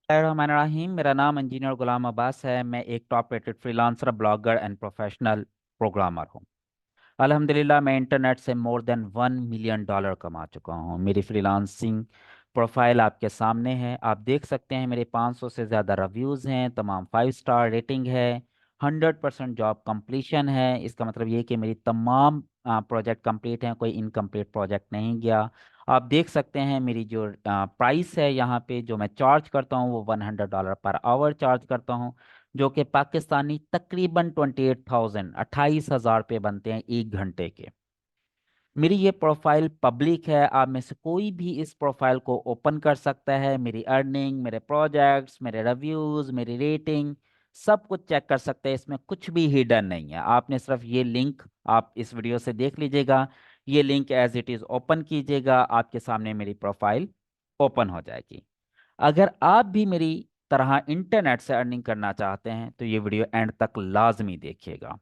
बिस्मिल्लाहिर्रहमानिर्रहीम। मेरा नाम इंजीनियर गुलाम अब्बास है। मैं एक top rated freelancer, blogger and professional programmer हूँ। अल्हम्दुलिल्लाह मैं इंटरनेट से मोर देन $1 मिलियन कमा चुका हूँ। मेरी फ्रीलांसिंग प्रोफाइल आपके सामने है, आप देख सकते हैं। मेरे 500 से ज़्यादा रिव्यूज़ हैं, तमाम 5 स्टार रेटिंग है, 100% जॉब कंप्लीशन है। इसका मतलब ये कि मेरी तमाम प्रोजेक्ट कंप्लीट हैं, कोई इनकम्प्लीट प्रोजेक्ट नहीं गया। आप देख सकते हैं मेरी जो प्राइस है, यहाँ पे जो मैं चार्ज करता हूँ वो $100 पर आवर चार्ज करता हूँ, जो कि पाकिस्तानी तकरीबन 28,000 28,000 रुपये बनते हैं 1 घंटे के। मेरी ये प्रोफाइल पब्लिक है, आप में से कोई भी इस प्रोफाइल को ओपन कर सकता है। मेरी अर्निंग, मेरे प्रोजेक्ट्स, मेरे रिव्यूज़, मेरी रेटिंग, सब कुछ चेक कर सकते हैं। इसमें कुछ भी हिडन नहीं है। आपने सिर्फ ये लिंक आप इस वीडियो से देख लीजिएगा, ये link as it is open कीजिएगा, आपके सामने मेरी प्रोफाइल ओपन हो जाएगी। अगर आप भी मेरी तरह इंटरनेट से अर्निंग करना चाहते हैं तो ये वीडियो एंड तक लाजमी देखिएगा।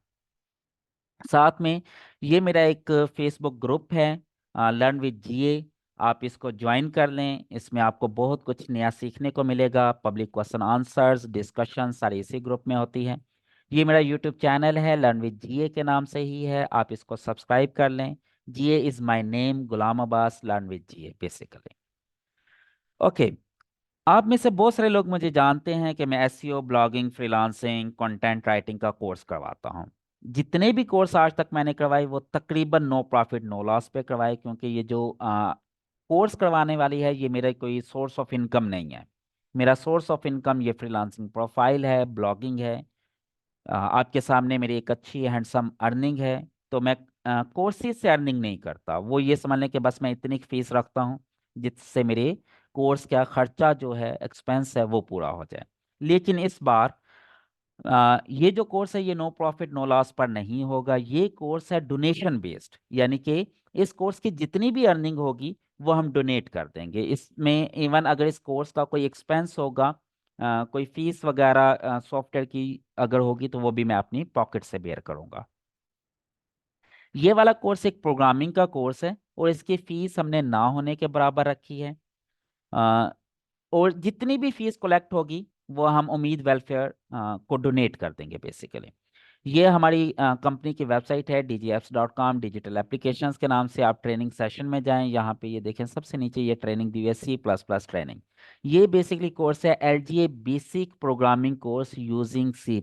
साथ में ये मेरा एक फेसबुक ग्रुप है, लर्न विद जीए। आप इसको ज्वाइन कर लें, इसमें आपको बहुत कुछ नया सीखने को मिलेगा। पब्लिक क्वेश्चन आंसर्स, डिस्कशन सारी इसी ग्रुप में होती है। ये मेरा यूट्यूब चैनल है, लर्न विद जीए के नाम से ही है, आप इसको सब्सक्राइब कर लें। GA is my name, Ghulam Abbas, learn with GA basically. Okay, आप में से बहुत सारे लोग मुझे जानते हैं कि मैं SEO, blogging, freelancing, content writing का कोर्स करवाता हूं। जितने भी कोर्स आज तक मैंने करवाए वो तकरीबन नो प्रॉफिट नो लॉस पे करवाए, क्योंकि ये जो कोर्स करवाने वाली है ये मेरा कोई सोर्स ऑफ इनकम नहीं है। मेरा सोर्स ऑफ इनकम ये फ्रीलांसिंग प्रोफाइल है, ब्लॉगिंग है। आपके सामने मेरी एक अच्छी हैंडसम अर्निंग है। तो मैं कोर्सेज से अर्निंग नहीं करता। वो ये समझ लें कि बस मैं इतनी फीस रखता हूँ जिससे मेरे कोर्स का खर्चा जो है, एक्सपेंस है, वो पूरा हो जाए। लेकिन इस बार ये जो कोर्स है ये नो प्रॉफिट नो लॉस पर नहीं होगा। ये कोर्स है डोनेशन बेस्ड, यानी कि इस कोर्स की जितनी भी अर्निंग होगी वो हम डोनेट कर देंगे। इसमें इवन अगर इस कोर्स का कोई एक्सपेंस होगा, कोई फीस वगैरह सॉफ्टवेयर की अगर होगी, तो वो भी मैं अपनी पॉकेट से बेयर करूंगा। ये वाला कोर्स एक प्रोग्रामिंग का कोर्स है और इसकी फीस हमने ना होने के बराबर रखी है। अ, और जितनी भी फीस कलेक्ट होगी वो हम उम्मीद वेलफेयर को डोनेट कर देंगे बेसिकली। ये हमारी कंपनी की वेबसाइट है dgapps.com, डिजिटल एप्लीकेशंस के नाम से। आप ट्रेनिंग सेशन में जाएं, यहाँ पे ये देखें सबसे नीचे ये ट्रेनिंग दी है, C++ ट्रेनिंग। ये बेसिकली कोर्स है LGA basic programming course using C++।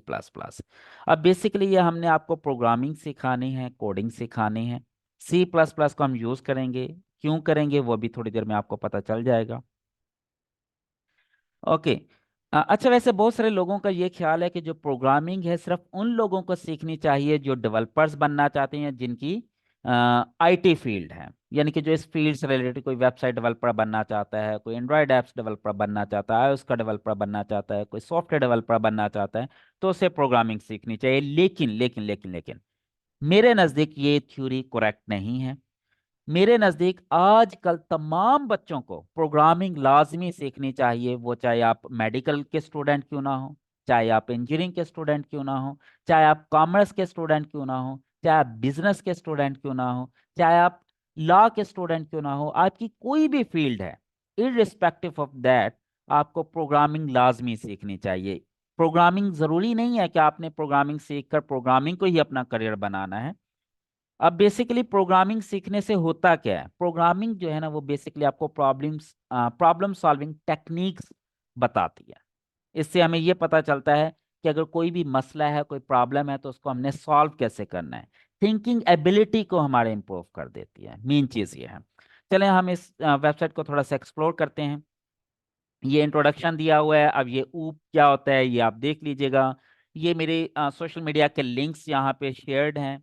अब बेसिकली ये हमने आपको प्रोग्रामिंग सिखानी है, कोडिंग सिखानी है। C++ को हम यूज़ करेंगे, क्यों करेंगे वो भी थोड़ी देर में आपको पता चल जाएगा। ओके। अच्छा, वैसे बहुत सारे लोगों का ये ख्याल है कि जो प्रोग्रामिंग है सिर्फ उन लोगों को सीखनी चाहिए जो डेवलपर्स बनना चाहते हैं, जिनकी आईटी फील्ड है, यानी कि जो इस फील्ड से रिलेटेड, कोई वेबसाइट डेवलपर बनना चाहता है, कोई एंड्रॉयड ऐप्स डेवलपर बनना चाहता है, उसका डेवलपर बनना चाहता है, कोई सॉफ्टवेयर डेवलपर बनना चाहता है, तो उसे प्रोग्रामिंग सीखनी चाहिए। लेकिन लेकिन लेकिन लेकिन मेरे नज़दीक ये थ्योरी करेक्ट नहीं है। मेरे नज़दीक आजकल तमाम बच्चों को प्रोग्रामिंग लाजमी सीखनी चाहिए, वो चाहे आप मेडिकल के स्टूडेंट क्यों ना हो, चाहे आप इंजीनियरिंग के स्टूडेंट क्यों ना हो, चाहे आप कॉमर्स के स्टूडेंट क्यों ना हो, चाहे आप बिजनेस के स्टूडेंट क्यों ना हो, चाहे आप लॉ के स्टूडेंट क्यों ना हो, आपकी कोई भी फील्ड है, इररिस्पेक्टिव ऑफ दैट आपको प्रोग्रामिंग लाजमी सीखनी चाहिए। प्रोग्रामिंग ज़रूरी नहीं है कि आपने प्रोग्रामिंग सीखकर प्रोग्रामिंग को ही अपना करियर बनाना है। अब बेसिकली प्रोग्रामिंग सीखने से होता क्या है, प्रोग्रामिंग जो है ना वो बेसिकली आपको प्रॉब्लम सॉल्विंग टेक्निक्स बताती है। इससे हमें ये पता चलता है कि अगर कोई भी मसला है, कोई प्रॉब्लम है, तो उसको हमने सॉल्व कैसे करना है। थिंकिंग एबिलिटी को हमारे इम्प्रूव कर देती है, मेन चीज़ ये है। चलें हम इस वेबसाइट को थोड़ा सा एक्सप्लोर करते हैं। ये इंट्रोडक्शन दिया हुआ है, अब ये ऊप क्या होता है ये आप देख लीजिएगा। ये मेरे सोशल मीडिया के लिंक्स यहाँ पे शेयर्ड हैं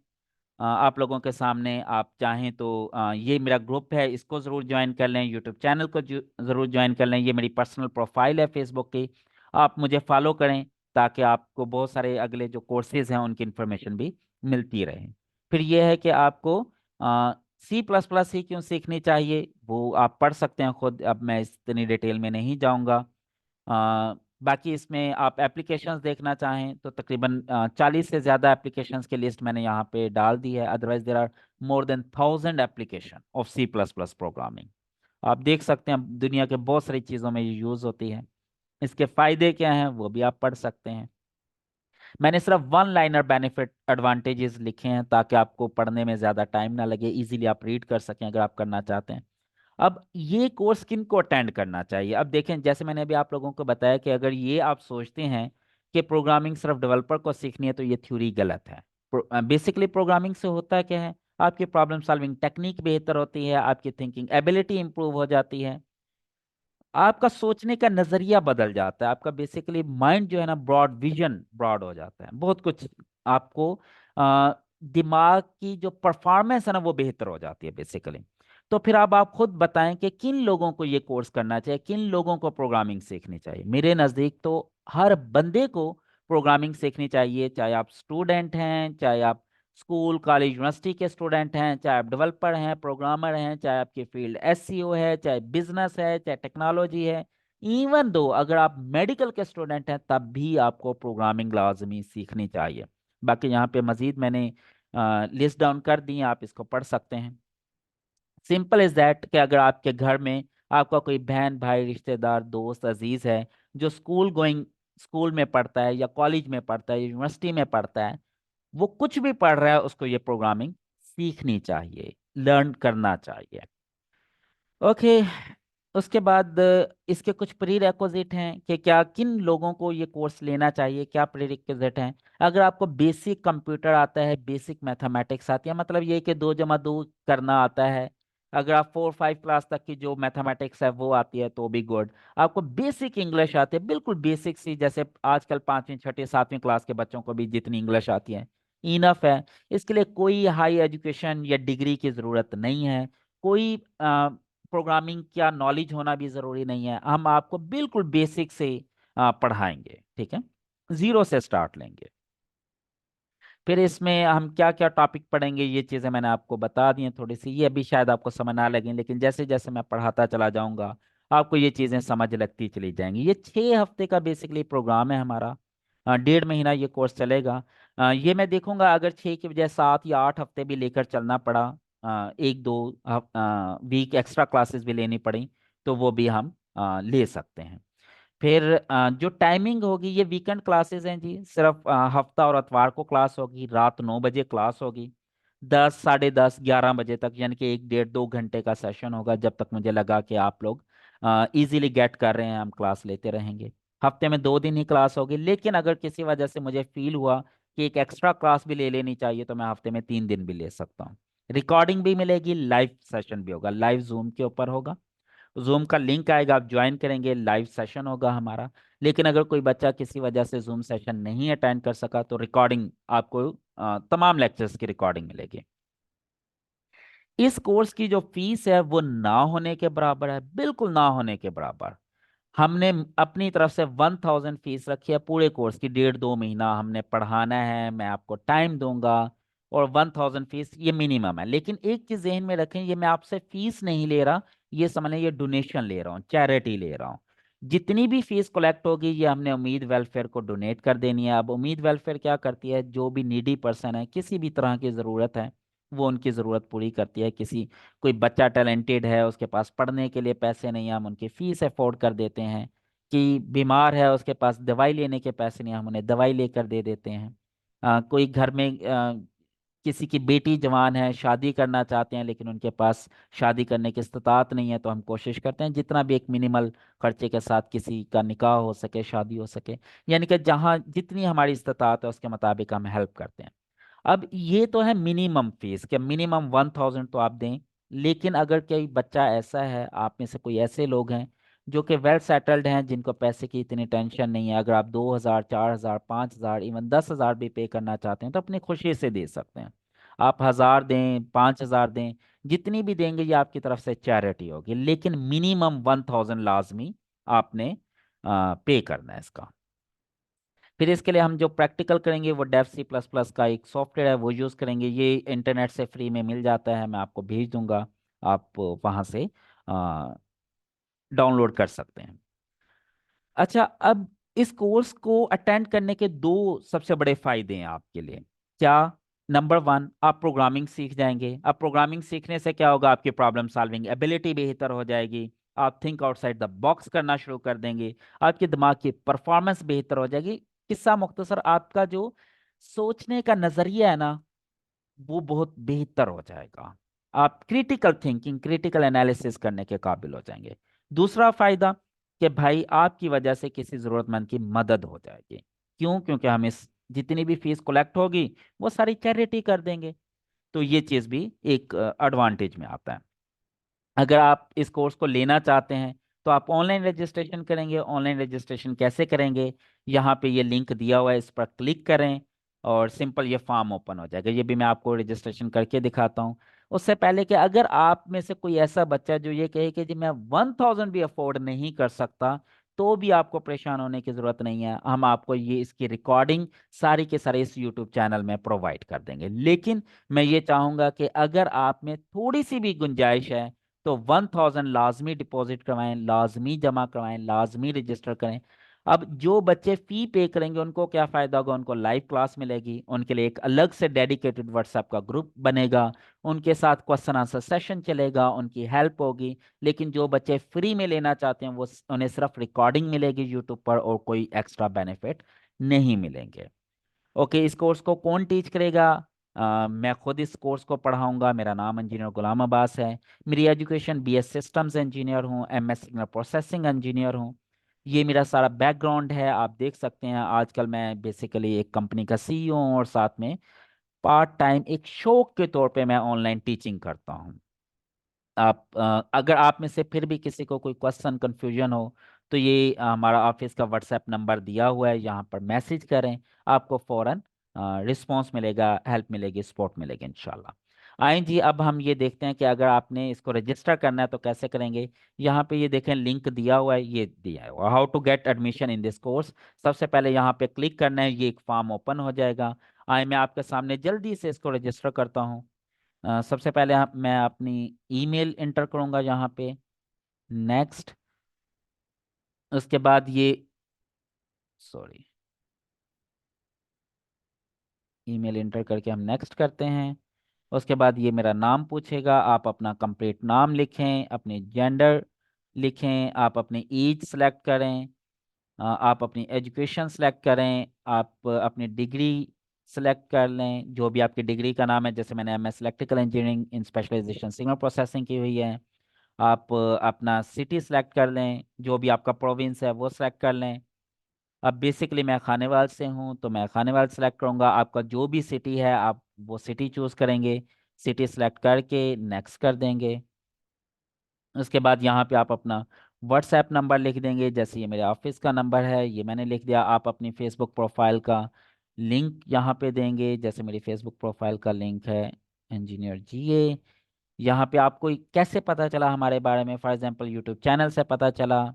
आप लोगों के सामने। आप चाहें तो ये मेरा ग्रुप है, इसको ज़रूर ज्वाइन कर लें। यूट्यूब चैनल को ज़रूर ज्वाइन कर लें। ये मेरी पर्सनल प्रोफाइल है फेसबुक की, आप मुझे फॉलो करें ताकि आपको बहुत सारे अगले जो कोर्सेज हैं उनकी इन्फॉर्मेशन भी मिलती रहे। फिर ये है कि आपको C++ ही क्यों सीखनी चाहिए वो आप पढ़ सकते हैं खुद, अब मैं इतनी डिटेल में नहीं जाऊँगा। बाकी इसमें आप एप्लीकेशंस देखना चाहें तो तकरीबन 40 से ज़्यादा एप्लीकेशंस की लिस्ट मैंने यहाँ पे डाल दी है। Otherwise there are more than 1000 application of C++ programming. आप देख सकते हैं दुनिया के बहुत सारी चीज़ों में ये यूज़ होती है। इसके फायदे क्या हैं वो भी आप पढ़ सकते हैं। मैंने सिर्फ वन लाइनर बेनिफिट एडवांटेजेस लिखे हैं ताकि आपको पढ़ने में ज़्यादा टाइम ना लगे, इजीली आप रीड कर सकें अगर आप करना चाहते हैं। अब ये कोर्स किन को अटेंड करना चाहिए? अब देखें, जैसे मैंने अभी आप लोगों को बताया कि अगर ये आप सोचते हैं कि प्रोग्रामिंग सिर्फ डेवलपर को सीखनी है तो ये थ्योरी गलत है। बेसिकली प्रोग्रामिंग से होता क्या है, आपकी प्रॉब्लम सॉल्विंग टेक्निक बेहतर होती है, आपकी थिंकिंग एबिलिटी इंप्रूव हो जाती है, आपका सोचने का नजरिया बदल जाता है, आपका बेसिकली माइंड जो है ना, ब्रॉड विजन ब्रॉड हो जाता है, बहुत कुछ आपको दिमाग की जो परफॉर्मेंस है ना वो बेहतर हो जाती है बेसिकली। तो फिर अब आप खुद बताएं कि किन लोगों को ये कोर्स करना चाहिए, किन लोगों को प्रोग्रामिंग सीखनी चाहिए। मेरे नज़दीक तो हर बंदे को प्रोग्रामिंग सीखनी चाहिए, चाहे आप स्टूडेंट हैं, चाहे आप स्कूल कॉलेज यूनिवर्सिटी के स्टूडेंट हैं, चाहे आप डेवलपर हैं, प्रोग्रामर हैं, चाहे आपकी फील्ड एसईओ है, चाहे बिजनेस है, चाहे टेक्नोलॉजी है, इवन दो अगर आप मेडिकल के स्टूडेंट हैं तब भी आपको प्रोग्रामिंग लाजमी सीखनी चाहिए। बाकी यहाँ पे मजीद मैंने लिस्ट डाउन कर दी है, आप इसको पढ़ सकते हैं। सिंपल इज दैट कि अगर आपके घर में आपका कोई बहन भाई रिश्तेदार दोस्त अजीज है जो स्कूल में पढ़ता है या कॉलेज में पढ़ता है, यूनिवर्सिटी में पढ़ता है, वो कुछ भी पढ़ रहा है, उसको ये प्रोग्रामिंग सीखनी चाहिए, लर्न करना चाहिए। ओके। उसके बाद इसके कुछ प्री रेक्विजिट हैं कि क्या किन लोगों को ये कोर्स लेना चाहिए, क्या प्री रिक्विजिट हैं। अगर आपको बेसिक कंप्यूटर आता है, बेसिक मैथमेटिक्स आती है, मतलब ये कि 2 + 2 करना आता है, अगर आप 4 5 क्लास तक की जो मैथमेटिक्स है वो आती है तो भी गुड। आपको बेसिक इंग्लिश आती है, बिल्कुल बेसिक सी, जैसे आजकल 5वीं 6वीं 7वीं क्लास के बच्चों को भी जितनी इंग्लिश आती है इनफ है। इसके लिए कोई हाई एजुकेशन या डिग्री की ज़रूरत नहीं है, कोई प्रोग्रामिंग का नॉलेज होना भी ज़रूरी नहीं है, हम आपको बिल्कुल बेसिक से पढ़ाएंगे, ठीक है, जीरो से स्टार्ट लेंगे। फिर इसमें हम क्या क्या टॉपिक पढ़ेंगे ये चीज़ें मैंने आपको बता दी हैं थोड़ी सी, ये अभी शायद आपको समझ ना लगें, लेकिन जैसे जैसे मैं पढ़ाता चला जाऊंगा आपको ये चीज़ें समझ लगती चली जाएंगी। ये 6 हफ्ते का बेसिकली प्रोग्राम है हमारा, 1.5 महीना ये कोर्स चलेगा। ये मैं देखूंगा अगर 6 की बजाय 7 या 8 हफ्ते भी लेकर चलना पड़ा, 1 2 वीक एक्स्ट्रा क्लासेस भी लेनी पड़ी तो वो भी हम ले सकते हैं। फिर जो टाइमिंग होगी, ये वीकेंड क्लासेस हैं जी, सिर्फ हफ्ता और इतवार को क्लास होगी, रात 9 बजे क्लास होगी, 10 साढ़े 10 11 बजे तक, यानी कि 1 1.5 2 घंटे का सेशन होगा, जब तक मुझे लगा कि आप लोग इजीली गेट कर रहे हैं हम क्लास लेते रहेंगे। हफ्ते में 2 दिन ही क्लास होगी, लेकिन अगर किसी वजह से मुझे फील हुआ कि एक एक्स्ट्रा क्लास भी ले लेनी चाहिए तो मैं हफ्ते में 3 दिन भी ले सकता हूँ। रिकॉर्डिंग भी मिलेगी, लाइव सेशन भी होगा, लाइव जूम के ऊपर होगा, जूम का लिंक आएगा, आप ज्वाइन करेंगे, लाइव सेशन होगा हमारा। लेकिन अगर कोई बच्चा किसी वजह से जूम सेशन नहीं अटेंड कर सका तो रिकॉर्डिंग आपको तमाम लेक्चर्स की रिकॉर्डिंग मिलेगी। इस कोर्स की जो फीस है वो ना होने के बराबर है, बिल्कुल ना होने के बराबर। हमने अपनी तरफ से 1000 फीस रखी है पूरे कोर्स की, 1.5 2 महीना हमने पढ़ाना है, मैं आपको टाइम दूंगा, और 1000 फीस ये मिनिमम है। लेकिन एक चीज जहन में रखें, ये मैं आपसे फीस नहीं ले रहा, ये समझ लें ये डोनेशन ले रहा हूँ, चैरिटी ले रहा हूँ। जितनी भी फीस कलेक्ट होगी ये हमने उम्मीद वेलफेयर को डोनेट कर देनी है। अब उम्मीद वेलफेयर क्या करती है, जो भी नीडी पर्सन है, किसी भी तरह की ज़रूरत है वो उनकी ज़रूरत पूरी करती है। कोई बच्चा टैलेंटेड है, उसके पास पढ़ने के लिए पैसे नहीं है, हम उनकी फीस अफोर्ड कर देते हैं। कि बीमार है, उसके पास दवाई लेने के पैसे नहीं, हम उन्हें दवाई लेकर दे देते हैं। कोई घर में किसी की बेटी जवान है, शादी करना चाहते हैं लेकिन उनके पास शादी करने की इस्तात नहीं है, तो हम कोशिश करते हैं जितना भी एक मिनिमल खर्चे के साथ किसी का निकाह हो सके, शादी हो सके, यानी कि जहाँ जितनी हमारी इस्तात है उसके मुताबिक हम हेल्प करते हैं। अब ये तो है मिनिमम फीस, कि मिनिमम 1000 तो आप दें। लेकिन अगर कोई बच्चा ऐसा है, आप में से कोई ऐसे लोग हैं जो कि वेल सेटल्ड हैं, जिनको पैसे की इतनी टेंशन नहीं है, अगर आप 2000 4000 5000 इवन 10,000 भी पे करना चाहते हैं तो अपनी खुशी से दे सकते हैं। आप 1000 दें, 5000 दें, जितनी भी देंगे ये आपकी तरफ से चैरिटी होगी, लेकिन मिनिमम 1000 लाजमी आपने पे करना है इसका। फिर इसके लिए हम जो प्रैक्टिकल करेंगे वो डेव C++ का एक सॉफ्टवेयर है वो यूज़ करेंगे, ये इंटरनेट से फ्री में मिल जाता है, मैं आपको भेज दूंगा, आप वहाँ से डाउनलोड कर सकते हैं। अच्छा, अब इस कोर्स को अटेंड करने के दो सबसे बड़े फायदे हैं आपके लिए। क्या? नंबर 1, आप प्रोग्रामिंग सीख जाएंगे। अब प्रोग्रामिंग सीखने से क्या होगा, आपकी प्रॉब्लम सॉल्विंग एबिलिटी बेहतर हो जाएगी, आप थिंक आउटसाइड द बॉक्स करना शुरू कर देंगे, आपके दिमाग की परफॉर्मेंस बेहतर हो जाएगी। किस्सा मुख्तसर, आपका जो सोचने का नजरिया है ना, वो बहुत बेहतर हो जाएगा। आप क्रिटिकल थिंकिंग, क्रिटिकल एनालिसिस करने के काबिल हो जाएंगे। दूसरा फायदा कि भाई आपकी वजह से किसी जरूरतमंद की मदद हो जाएगी। क्यों? क्योंकि हम इस जितनी भी फीस कलेक्ट होगी वो सारी चैरिटी कर देंगे। तो ये चीज़ भी एक एडवांटेज में आता है। अगर आप इस कोर्स को लेना चाहते हैं तो आप ऑनलाइन रजिस्ट्रेशन करेंगे। ऑनलाइन रजिस्ट्रेशन कैसे करेंगे? यहाँ पे ये लिंक दिया हुआ है, इस पर क्लिक करें और सिंपल ये फॉर्म ओपन हो जाएगा। ये भी मैं आपको रजिस्ट्रेशन करके दिखाता हूँ। उससे पहले कि अगर आप में से कोई ऐसा बच्चा जो ये कहे कि जी मैं 1000 भी अफोर्ड नहीं कर सकता, तो भी आपको परेशान होने की ज़रूरत नहीं है। हम आपको ये इसकी रिकॉर्डिंग सारी के सारे इस यूट्यूब चैनल में प्रोवाइड कर देंगे। लेकिन मैं ये चाहूँगा कि अगर आप में थोड़ी सी भी गुंजाइश है तो 1000 लाजमी डिपॉजिट करवाएं, लाजमी जमा करवाएं, लाजमी रजिस्टर करें। अब जो बच्चे फी पे करेंगे उनको क्या फ़ायदा होगा? उनको लाइव क्लास मिलेगी, उनके लिए एक अलग से डेडिकेटेड व्हाट्सएप का ग्रुप बनेगा, उनके साथ क्वेश्चन आंसर सेशन चलेगा, उनकी हेल्प होगी। लेकिन जो बच्चे फ्री में लेना चाहते हैं वो उन्हें सिर्फ रिकॉर्डिंग मिलेगी यूट्यूब पर और कोई एक्स्ट्रा बेनिफिट नहीं मिलेंगे। ओके, इस कोर्स को कौन टीच करेगा? मैं खुद इस कोर्स को पढ़ाऊंगा। मेरा नाम इंजीनियर गुलाम अब्बास है। मेरी एजुकेशन बीएस सिस्टम्स इंजीनियर हूँ, एमएस सिग्नल प्रोसेसिंग इंजीनियर हूँ। ये मेरा सारा बैकग्राउंड है। आप देख सकते हैं आजकल मैं बेसिकली एक कंपनी का सीईओ हूँ और साथ में पार्ट टाइम एक शौक के तौर पे मैं ऑनलाइन टीचिंग करता हूँ। अगर आप में से फिर भी किसी को कोई क्वेश्चन कंफ्यूजन हो तो ये हमारा ऑफिस का व्हाट्सएप नंबर दिया हुआ है, यहाँ पर मैसेज करें, आपको फौरन रिस्पांस मिलेगा, हेल्प मिलेगी, सपोर्ट मिलेगी इंशाल्लाह। आए जी, अब हम ये देखते हैं कि अगर आपने इसको रजिस्टर करना है तो कैसे करेंगे। यहाँ पे ये देखें लिंक दिया हुआ है, ये दिया है how to get admission in this course. सबसे पहले यहाँ पे क्लिक करना है, ये एक फॉर्म ओपन हो जाएगा। आए मैं आपके सामने जल्दी से इसको रजिस्टर करता हूँ। सबसे पहले मैं अपनी ईमेल इंटर करूंगा यहाँ पे, नेक्स्ट। उसके बाद ये, सॉरी, ईमेल इंटर करके हम नेक्स्ट करते हैं। उसके बाद ये मेरा नाम पूछेगा, आप अपना कंप्लीट नाम लिखें, अपनी जेंडर लिखें, आप अपनी एज सेलेक्ट करें, आप अपनी एजुकेशन सेलेक्ट करें, आप अपनी डिग्री सेलेक्ट कर लें, जो भी आपकी डिग्री का नाम है। जैसे मैंने MS electrical engineering in specialization signal processing की हुई है। आप अपना सिटी सेलेक्ट कर लें, जो भी आपका प्रोविंस है वो सेलेक्ट कर लें। अब बेसिकली मैं खानेवाल से हूँ तो मैं खानेवाल सेलेक्ट करूँगा। आपका जो भी सिटी है आप वो सिटी चूज़ करेंगे, सिटी सेलेक्ट करके नेक्स्ट कर देंगे। उसके बाद यहाँ पे आप अपना व्हाट्सएप नंबर लिख देंगे। जैसे ये मेरे ऑफिस का नंबर है, ये मैंने लिख दिया। आप अपनी फेसबुक प्रोफाइल का लिंक यहाँ पे देंगे। जैसे मेरी फेसबुक प्रोफाइल का लिंक है इंजीनियर जीए। यहाँ पे आपको कैसे पता चला हमारे बारे में? फॉर एग्जांपल यूट्यूब चैनल से पता चला,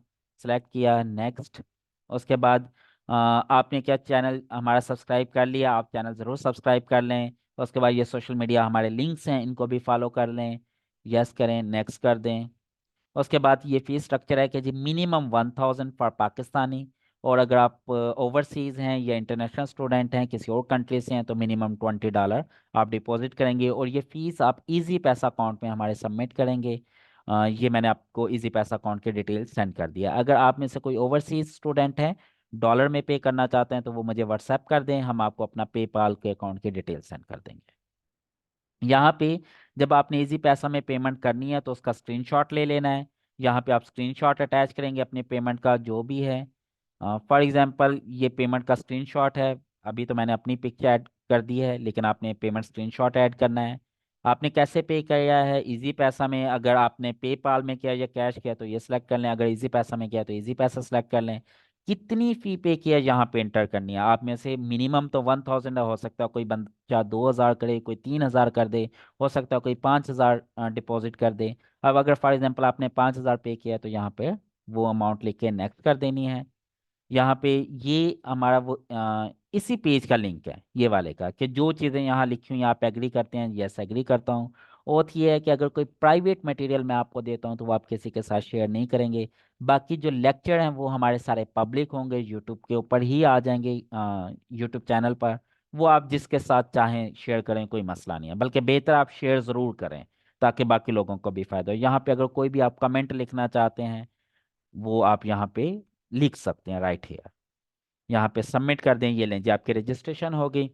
सेलेक्ट किया, नेक्स्ट। उसके बाद आपने क्या चैनल हमारा सब्सक्राइब कर लिया, आप चैनल ज़रूर सब्सक्राइब कर लें। उसके बाद ये सोशल मीडिया हमारे लिंक्स हैं, इनको भी फॉलो कर लें, यस करें, नेक्स्ट कर दें। उसके बाद ये फीस स्ट्रक्चर है कि जी मिनिमम 1000 फॉर पाकिस्तानी, और अगर आप ओवरसीज़ हैं या इंटरनेशनल स्टूडेंट हैं किसी और कंट्री से हैं तो मिनिमम $20 आप डिपॉजिट करेंगे और ये फ़ीस आप इजी पैसा अकाउंट में हमारे सबमिट करेंगे। ये मैंने आपको इजी पैसा अकाउंट के डिटेल्स सेंड कर दिया। अगर आप में से कोई ओवरसीज़ स्टूडेंट हैं डॉलर में पे करना चाहते हैं तो वो मुझे व्हाट्सएप कर दें, हम आपको अपना पेपाल के अकाउंट के डिटेल्स सेंड कर देंगे। यहाँ पे जब आपने इजी पैसा में पेमेंट करनी है तो उसका स्क्रीनशॉट ले लेना है। यहाँ पे आप स्क्रीनशॉट अटैच करेंगे अपने पेमेंट का जो भी है। फॉर एग्जांपल ये पेमेंट का स्क्रीनशॉट है। अभी तो मैंने अपनी पिक्चर ऐड कर दी है, लेकिन आपने पेमेंट स्क्रीनशॉट ऐड करना है। आपने कैसे पे किया है? इजी पैसा में। अगर आपने पेपाल में किया या कैश किया तो ये सिलेक्ट कर लें, अगर इजी पैसा में किया तो इजी पैसा सिलेक्ट कर लें। कितनी फ़ी पे किया यहाँ पे इंटर करनी है। आप में से मिनिमम तो 1000 हो सकता है कोई बंदा 2000 करे, कोई 3000 कर दे, हो सकता है कोई 5000 डिपॉजिट कर दे। अब अगर फॉर एग्जांपल आपने 5000 पे किया तो यहाँ पे वो अमाउंट लिख के नेक्स्ट कर देनी है। यहाँ पे ये हमारा वो इसी पेज का लिंक है ये वाले का, कि जो चीज़ें यहाँ लिखी हुई हैं आप एग्री करते हैं, यस एग्री करता हूँ। और ये है कि अगर कोई प्राइवेट मटेरियल मैं आपको देता हूँ तो वो आप किसी के साथ शेयर नहीं करेंगे। बाकी जो लेक्चर हैं वो हमारे सारे पब्लिक होंगे, यूट्यूब के ऊपर ही आ जाएंगे, यूट्यूब चैनल पर। वो आप जिसके साथ चाहें शेयर करें, कोई मसला नहीं है, बल्कि बेहतर आप शेयर ज़रूर करें ताकि बाकी लोगों को भी फायदा हो। यहाँ पे अगर कोई भी आप कमेंट लिखना चाहते हैं वो आप यहाँ पे लिख सकते हैं, राइट हियर। यहाँ पे सबमिट कर दें, ये लें जी आपकी रजिस्ट्रेशन हो गई।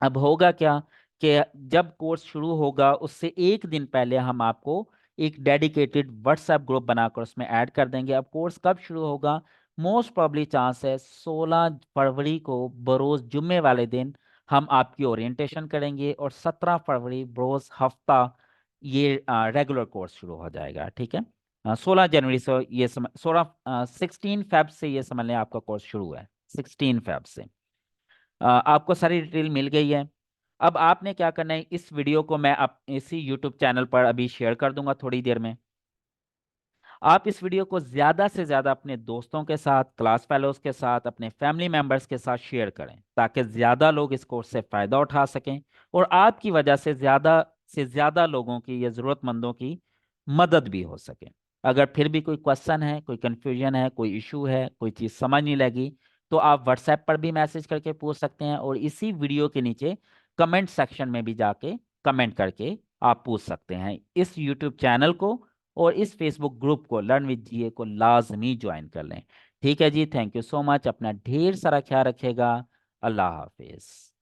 अब होगा क्या कि जब कोर्स शुरू होगा उससे एक दिन पहले हम आपको एक डेडिकेटेड व्हाट्सएप ग्रुप बनाकर उसमें ऐड कर देंगे। अब कोर्स कब शुरू होगा? मोस्ट प्रॉब्ली चांस है 16 फरवरी को बरोज जुम्मे वाले दिन हम आपकी ओरिएंटेशन करेंगे, और 17 फरवरी बरोज हफ्ता ये रेगुलर कोर्स शुरू हो जाएगा। ठीक है, 16 जनवरी से ये 16 फेब से ये समझ लें आपका कोर्स शुरू है, 16 फेब से। आपको सारी डिटेल मिल गई है। अब आपने क्या करना है, इस वीडियो को मैं इसी यूट्यूब चैनल पर अभी शेयर कर दूंगा थोड़ी देर में। आप इस वीडियो को ज़्यादा से ज़्यादा अपने दोस्तों के साथ, क्लास फेलोज के साथ, अपने फैमिली मेंबर्स के साथ शेयर करें ताकि ज़्यादा लोग इस कोर्स से फ़ायदा उठा सकें और आपकी वजह से ज़्यादा लोगों की या ज़रूरतमंदों की मदद भी हो सके। अगर फिर भी कोई क्वेश्चन है, कोई कन्फ्यूजन है, कोई इशू है, कोई चीज़ समझ नहीं लगी, तो आप व्हाट्सएप पर भी मैसेज करके पूछ सकते हैं, और इसी वीडियो के नीचे कमेंट सेक्शन में भी जाके कमेंट करके आप पूछ सकते हैं। इस यूट्यूब चैनल को और इस फेसबुक ग्रुप को लर्न विद जीए को लाजमी ज्वाइन कर लें। ठीक है जी, थैंक यू सो मच, अपना ढेर सारा ख्याल रखिएगा। अल्लाह हाफिज।